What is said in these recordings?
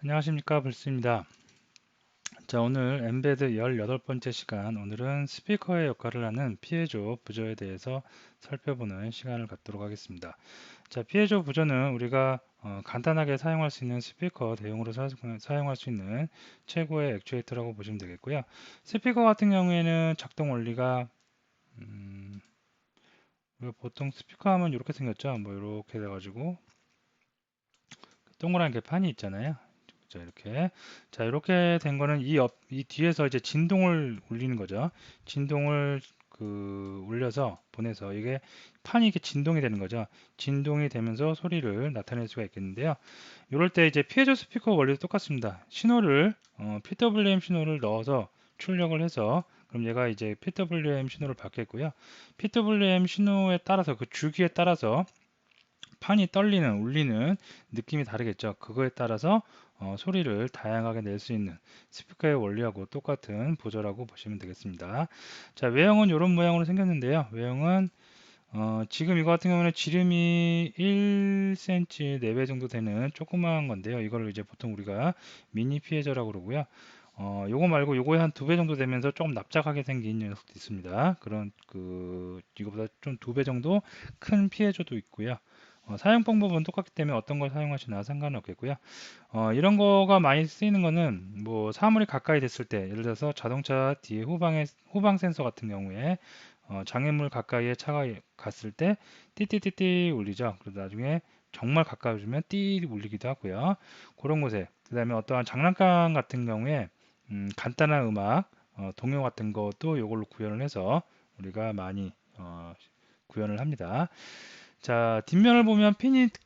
안녕하십니까, 불스입니다. 자, 오늘 엠베드 18번째 시간, 오늘은 스피커의 역할을 하는 피에조 부저에 대해서 살펴보는 시간을 갖도록 하겠습니다. 자, 피에조 부저는 우리가 간단하게 사용할 수 있는 스피커 대용으로 사용할 수 있는 최고의 액추에이터라고 보시면 되겠고요. 스피커 같은 경우에는 작동 원리가 우리가 보통 스피커 하면 이렇게 생겼죠. 뭐 이렇게 돼가지고 동그란 개판이 있잖아요. 자, 이렇게. 자, 이렇게 된 거는 이 뒤에서 이제 진동을 울리는 거죠. 진동을 울려서 보내서 이게 판이 이렇게 진동이 되는 거죠. 진동이 되면서 소리를 나타낼 수가 있겠는데요. 이럴 때 이제 피에조 스피커 원리도 똑같습니다. 신호를 PWM 신호를 넣어서 출력을 해서 그럼 얘가 이제 PWM 신호를 받겠고요. PWM 신호에 따라서 그 주기에 따라서 판이 떨리는, 울리는 느낌이 다르겠죠. 그거에 따라서 소리를 다양하게 낼 수 있는 스피커의 원리하고 똑같은 보조라고 보시면 되겠습니다. 자, 외형은 이런 모양으로 생겼는데요. 외형은 지금 이거 같은 경우는 지름이 1cm 내외 정도 되는 조그마한 건데요. 이걸 이제 보통 우리가 미니 피해저라고 그러고요. 요거 말고 요거의 한 2배 정도 되면서 조금 납작하게 생긴 녀석도 있습니다. 그런 이거보다 좀 2배 정도 큰 피해저도 있고요. 사용 방법은 똑같기 때문에 어떤 걸 사용하시나 상관은 없겠고요. 이런 거가 많이 쓰이는 거는 뭐 사물이 가까이 됐을 때 예를 들어서 자동차 뒤에 후방 센서 같은 경우에 장애물 가까이에 차가 갔을 때 띠띠띠띠 울리죠. 그리고 나중에 정말 가까이 오면 띠 울리기도 하고요. 그런 곳에 그 다음에 어떠한 장난감 같은 경우에 간단한 음악 동요 같은 것도 이걸로 구현을 해서 우리가 많이 구현을 합니다. 자, 뒷면을 보면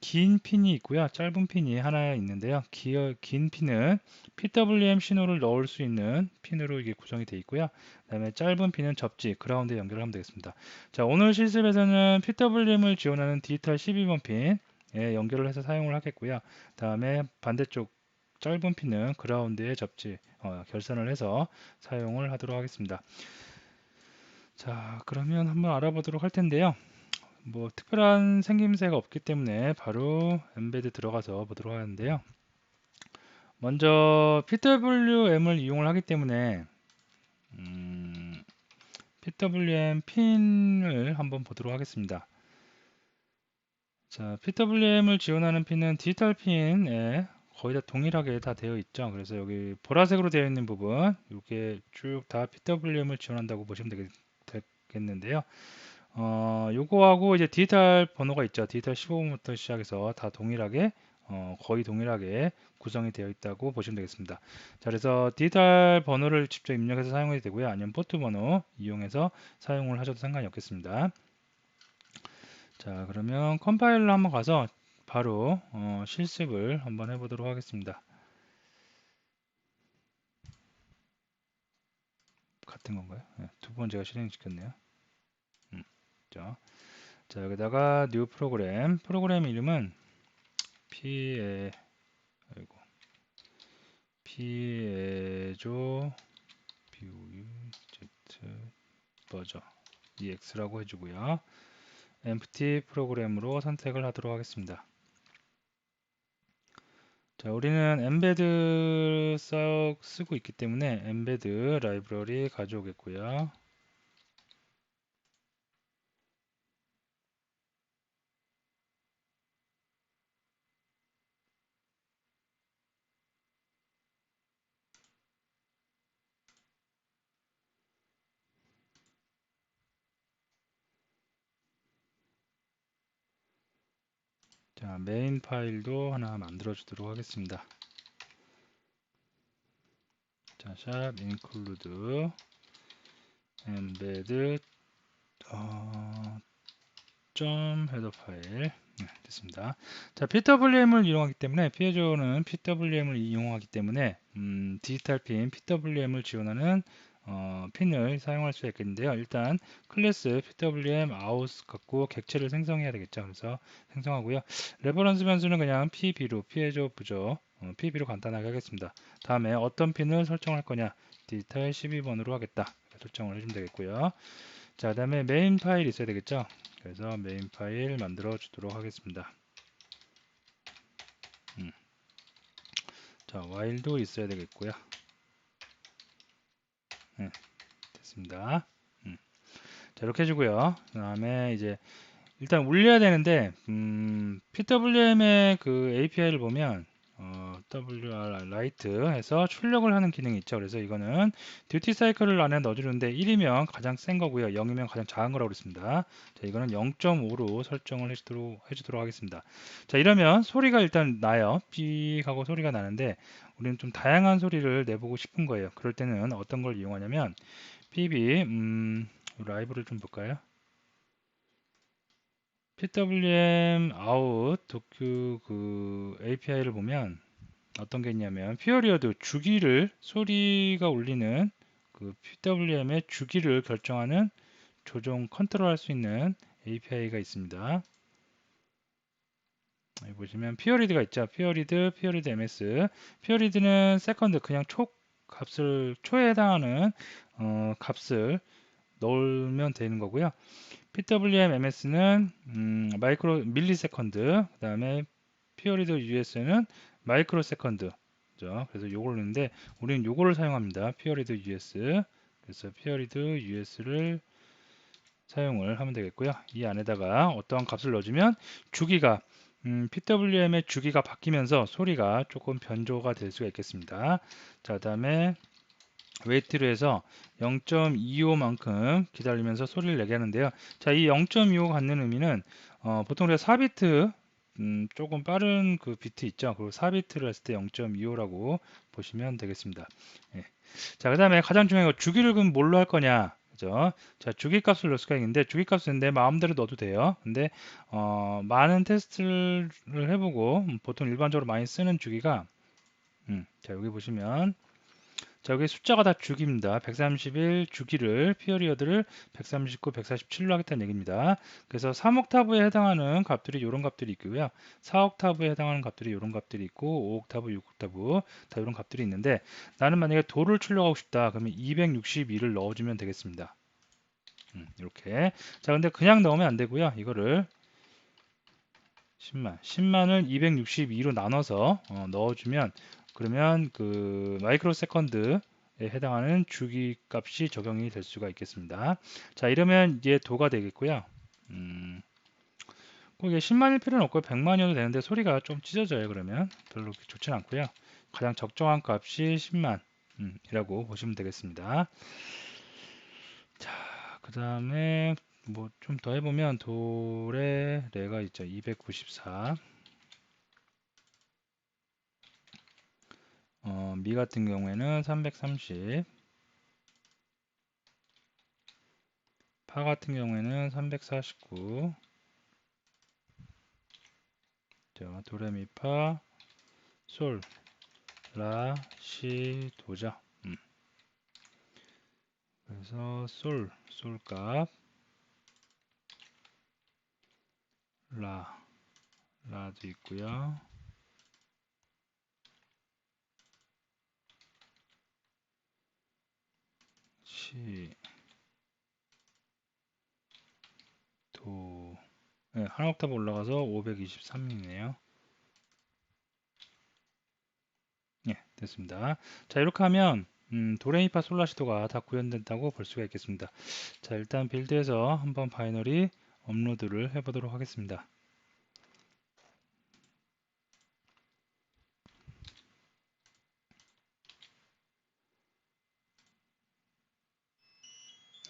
긴 핀이 있고요. 짧은 핀이 하나 있는데요. 긴 핀은 PWM 신호를 넣을 수 있는 핀으로 이게 구성이 되어 있고요. 그다음에 짧은 핀은 접지, 그라운드에 연결을 하면 되겠습니다. 자, 오늘 실습에서는 PWM을 지원하는 디지털 12번 핀에 연결을 해서 사용을 하겠고요. 다음에 반대쪽 짧은 핀은 그라운드에 접지, 결선을 해서 사용을 하도록 하겠습니다. 자, 그러면 한번 알아보도록 할 텐데요. 뭐 특별한 생김새가 없기 때문에 바로 엠베드 들어가서 보도록 하는데요. 먼저 PWM을 이용을 하기 때문에 PWM 핀을 한번 보도록 하겠습니다. 자, PWM을 지원하는 핀은 디지털 핀에 거의 다 동일하게 다 되어 있죠. 그래서 여기 보라색으로 되어 있는 부분 이렇게 쭉 다 PWM을 지원한다고 보시면 되겠는데요. 요거하고 이제 디지털 번호가 있죠. 디지털 15번부터 시작해서 다 동일하게 거의 동일하게 구성이 되어 있다고 보시면 되겠습니다. 자, 그래서 디지털 번호를 직접 입력해서 사용해도 되고요. 아니면 포트 번호 이용해서 사용을 하셔도 상관이 없겠습니다. 자, 그러면 컴파일러 한번 가서 바로 실습을 한번 해보도록 하겠습니다. 같은 건가요? 네, 두 번 제가 실행시켰네요. 자, 여기다가 new 프로그램 이름은 피에 아이고 피에조 BOUZ 버저 EX라고 해주고요. empty 프로그램으로 선택을 하도록 하겠습니다. 자, 우리는 embed 쓰고 있기 때문에 embed 라이브러리 가져오겠고요. 자, 메인 파일도 하나 만들어 주도록 하겠습니다. 자, 샵 include embed 점 헤더 파일 됐습니다. 자, PWM을 이용하기 때문에 피에조는 PWM을 이용하기 때문에 디지털 핀 PWM을 지원하는 핀을 사용할 수 있겠는데요. 일단 클래스 PWM 아웃 갖고 객체를 생성해야 되겠죠. 그래서 생성하고요. 레퍼런스 변수는 그냥 PB로 피에조 부조 PB로 간단하게 하겠습니다. 다음에 어떤 핀을 설정할 거냐 디지털 12번으로 하겠다 설정을 해주면 되겠고요. 자, 그다음에 메인 파일 있어야 되겠죠. 그래서 메인 파일 만들어 주도록 하겠습니다. 자, while도 있어야 되겠고요. 네, 됐습니다. 자, 이렇게 해주고요. 그 다음에 이제 일단 올려야 되는데 PWM의 그 API를 보면 WR 라이트 해서 출력을 하는 기능이 있죠. 그래서 이거는 듀티 사이클을 안에 넣어주는데 1이면 가장 센 거고요. 0이면 가장 작은 거라고 그랬습니다. 자, 이거는 0.5로 설정을 해주도록 하겠습니다. 자, 이러면 소리가 일단 나요. 삐 하고 소리가 나는데 우리는 좀 다양한 소리를 내보고 싶은 거예요. 그럴 때는 어떤 걸 이용하냐면 PB 라이브를 좀 볼까요? PWM out 도큐 그 API를 보면 어떤 게 있냐면 피어리어드 주기를 소리가 울리는 그 PWM의 주기를 결정하는 조정 컨트롤할 수 있는 API가 있습니다. 여기 보시면 피어리드가 있죠. 피어리드 MS. 피어리드는 세컨드 그냥 초 값을 초에 해당하는 값을 넣으면 되는 거고요. PWM MS는 마이크로 밀리 세컨드, 그 다음에 피어리드 US는 마이크로 세컨드. 그래서 요걸 넣는데 우리는 요거를 사용합니다. 피어리드 US. 그래서 피어리드 US를 사용을 하면 되겠고요. 이 안에다가 어떠한 값을 넣어주면 주기가 PWM의 주기가 바뀌면서 소리가 조금 변조가 될 수가 있겠습니다. 자, 그다음에 웨이트로 해서 0.25만큼 기다리면서 소리를 내게 하는데요. 자, 이 0.25 갖는 의미는 보통 우리가 4비트 조금 빠른 그 비트 있죠. 그리고 4비트를 했을 때 0.25라고 보시면 되겠습니다. 예. 자, 그 다음에 가장 중요한 거 주기를 그럼 뭘로 할 거냐? 그죠? 자, 주기 값을 넣을 수가 있는데 주기 값은 내 마음대로 넣어도 돼요. 근데 많은 테스트를 해보고 보통 일반적으로 많이 쓰는 주기가 자, 여기 보시면 자, 여기 숫자가 다 주기입니다. 131 주기를 피어리어드를 139, 147로 하겠다는 얘기입니다. 그래서 3옥타브에 해당하는 값들이 이런 값들이 있고요. 4옥타브에 해당하는 값들이 이런 값들이 있고 5옥타브, 6옥타브 다 이런 값들이 있는데 나는 만약에 도를 출력하고 싶다. 그러면 262를 넣어주면 되겠습니다. 이렇게. 자, 근데 그냥 넣으면 안 되고요. 이거를 10만을 262로 나눠서 넣어주면 그러면 그 마이크로 세컨드에 해당하는 주기 값이 적용이 될 수가 있겠습니다. 자, 이러면 이제 도가 되겠고요. 꼭 이게 10만일 필요는 없고 100만이어도 되는데 소리가 좀 찢어져요. 그러면 별로 좋진 않고요. 가장 적정한 값이 10만 이라고 보시면 되겠습니다. 자, 그 다음에 뭐 좀 더 해보면 도레 레가 있죠. 294 미 같은 경우에는 330, 파 같은 경우에는 349, 자, 도레미파, 솔, 라, 시, 도죠. 그래서 솔 값, 라도 있고요. 시, 도, 네, 한 옥타브 올라가서 523이네요. 예, 됐습니다. 자, 이렇게 하면 도레미파 솔라시도가 다 구현된다고 볼 수가 있겠습니다. 자, 일단 빌드에서 한번 바이너리 업로드를 해보도록 하겠습니다.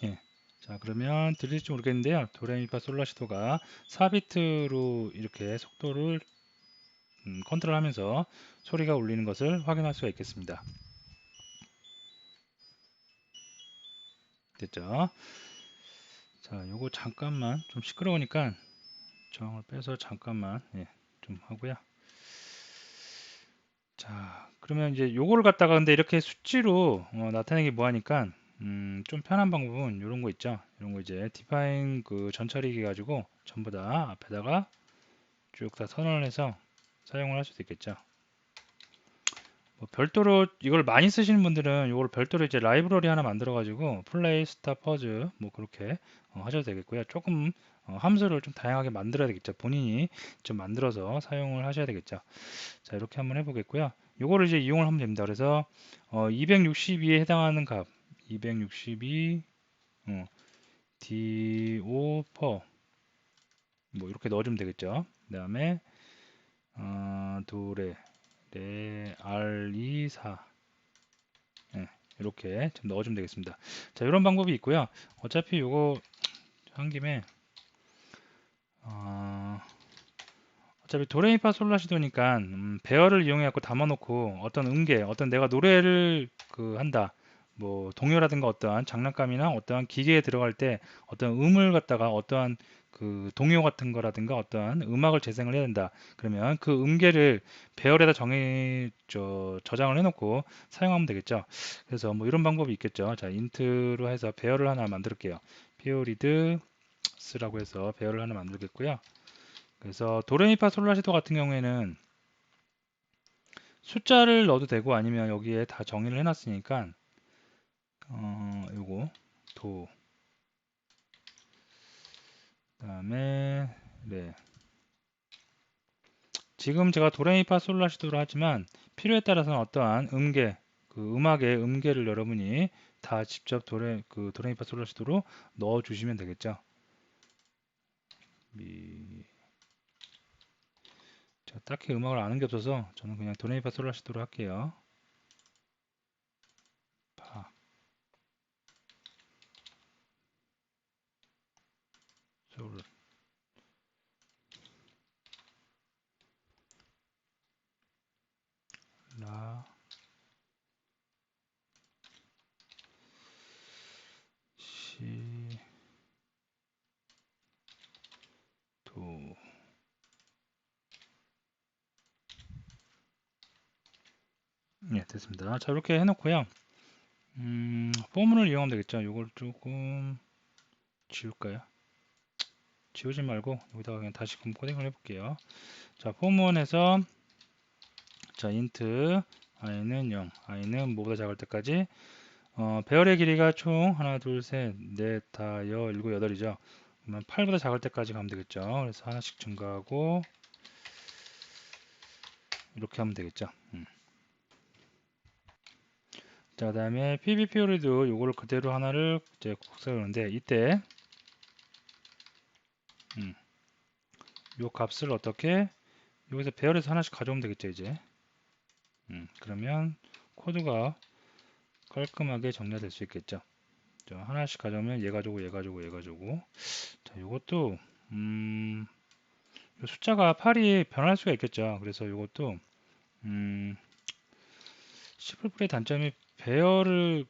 예. 자, 그러면 들릴지 모르겠는데요. 도레미파 솔라시도가 4비트로 이렇게 속도를 컨트롤하면서 소리가 울리는 것을 확인할 수가 있겠습니다. 됐죠? 자, 요거 잠깐만 좀 시끄러우니까 저항을 빼서 잠깐만 좀 하고요. 자, 그러면 이제 요거를 갖다가 근데 이렇게 수치로 나타내기 뭐하니까 좀 편한 방법은 이런 거 있죠. 이런 거 이제 디파인 그 전처리기 가지고 전부 다 앞에다가 쭉 다 선언을 해서 사용을 할 수도 있겠죠. 뭐 별도로 이걸 많이 쓰시는 분들은 이걸 별도로 이제 라이브러리 하나 만들어 가지고 플레이, 스탑, 퍼즈 뭐 그렇게 하셔도 되겠고요. 조금 함수를 좀 다양하게 만들어야 되겠죠. 본인이 좀 만들어서 사용을 하셔야 되겠죠. 자, 이렇게 한번 해보겠고요. 요거를 이제 이용을 하면 됩니다. 그래서 262에 해당하는 값 262 do per 뭐 이렇게 넣어주면 되겠죠. 그 다음에 도레 레 R2 4 이렇게 좀 넣어주면 되겠습니다. 자, 이런 방법이 있고요. 어차피 요거 한 김에 어차피 도레미파솔라시도니까 배열을 이용해 갖고 담아놓고 어떤 음계, 어떤 내가 노래를 한다. 뭐 동요라든가 어떠한 장난감이나 어떠한 기계에 들어갈 때 어떤 음을 갖다가 어떠한 동요 같은 거라든가 어떠한 음악을 재생을 해야 된다. 그러면 그 음계를 배열에다 저장을 해놓고 사용하면 되겠죠. 그래서 뭐 이런 방법이 있겠죠. 자, 인트로 해서 배열을 하나 만들게요. 피오리드스라고 해서 배열을 하나 만들겠고요. 그래서 도레미파솔라시도 같은 경우에는 숫자를 넣어도 되고 아니면 여기에 다 정의를 해놨으니까 요거 도 그다음에 네 지금 제가 도레미파솔라시도를 하지만 필요에 따라서는 어떠한 음계 음악의 음계를 여러분이 다 직접 도레미파솔라시도로 넣어 주시면 되겠죠. 제가 딱히 음악을 아는 게 없어서 저는 그냥 도레미파솔라시도로 할게요. 파, 솔, 라, 시, 도. 네, 됐습니다. 자, 이렇게 해놓고요. 포문을 이용하면 되겠죠. 이걸 조금 지울까요? 지우지 말고 여기다가 그냥 다시 코딩을 해볼게요. 자, 포문에서 자, 인트 i는 0, i는 뭐보다 작을 때까지 배열의 길이가 총 하나, 둘, 셋, 넷, 다, 여, 일곱, 여덟이죠. 그러면 8보다 작을 때까지 가면 되겠죠. 그래서 하나씩 증가하고 이렇게 하면 되겠죠. 자, 그다음에 pbp오리도 요거를 그대로 하나를 이제 복사하는데 이때 요 값을 어떻게 여기서 배열해서 하나씩 가져오면 되겠죠 이제. 그러면 코드가 깔끔하게 정리될 수 있겠죠. 자, 하나씩 가져오면 얘 가지고 얘 가지고 얘 가지고 자, 요것도 요 숫자가 8이 변할 수가 있겠죠. 그래서 요것도 C++의 단점이 배열의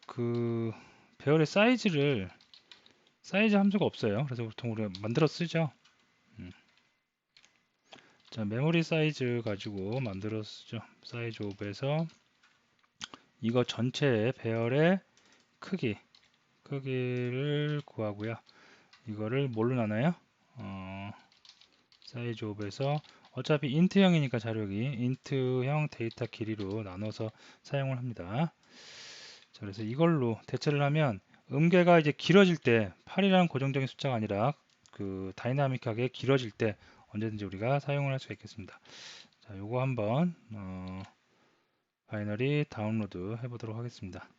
사이즈 함수가 없어요. 그래서 보통 우리가 만들어 쓰죠. 자, 메모리 사이즈 가지고 만들어 쓰죠. 사이즈 옵에서 이거 전체의 배열의 크기를 구하고요. 이거를 뭘로 나눠요? 사이즈 옵에서 어차피 인트형이니까 자력이 인트형 데이터 길이로 나눠서 사용을 합니다. 자, 그래서 이걸로 대체를 하면 음계가 이제 길어질 때 8이라는 고정적인 숫자가 아니라 다이나믹하게 길어질 때 언제든지 우리가 사용을 할 수가 있겠습니다. 자, 요거 한번 바이너리 다운로드 해보도록 하겠습니다.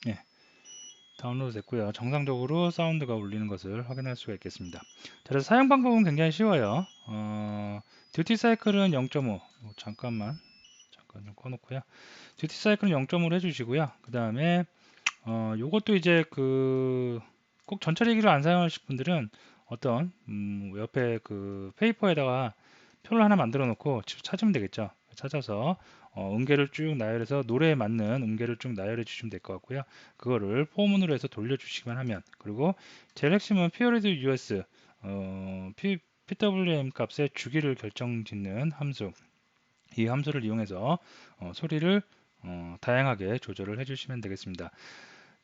네, 다운로드 됐고요. 정상적으로 사운드가 울리는 것을 확인할 수가 있겠습니다. 자, 그래서 사용 방법은 굉장히 쉬워요. 듀티 사이클은 0.5 잠깐 좀 꺼놓고요. 듀티 사이클은 0.5로 해주시고요. 그 다음에 요것도 이제 꼭 전처리기를 안 사용하실 분들은 어떤 옆에 페이퍼에다가 표를 하나 만들어 놓고 찾으면 되겠죠. 찾아서 음계를 쭉 나열해서 노래에 맞는 음계를 쭉 나열해 주시면 될 것 같고요. 그거를 포문으로 해서 돌려주시기만 하면, 그리고 제일 핵심은 피어리드 US PWM 값의 주기를 결정짓는 함수, 이 함수를 이용해서 소리를 다양하게 조절을 해주시면 되겠습니다.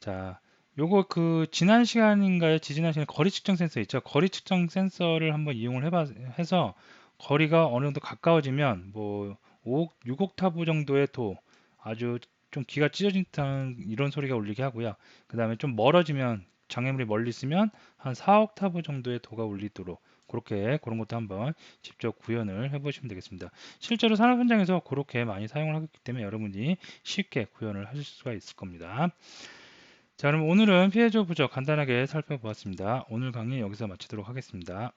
자, 요거 지난 시간인가요? 지지난 시간에 거리 측정 센서 있죠? 거리 측정 센서를 한번 이용을 해서 거리가 어느 정도 가까워지면 뭐 6옥타브 정도의 도 아주 좀 귀가 찢어진 듯한 이런 소리가 울리게 하고요. 그 다음에 좀 멀어지면 장애물이 멀리 있으면 한 4옥타브 정도의 도가 울리도록 그렇게 그런 것도 한번 직접 구현을 해보시면 되겠습니다. 실제로 산업 현장에서 그렇게 많이 사용을 하기 때문에 여러분이 쉽게 구현을 하실 수가 있을 겁니다. 자, 그럼 오늘은 피해조 부적 간단하게 살펴보았습니다. 오늘 강의 여기서 마치도록 하겠습니다.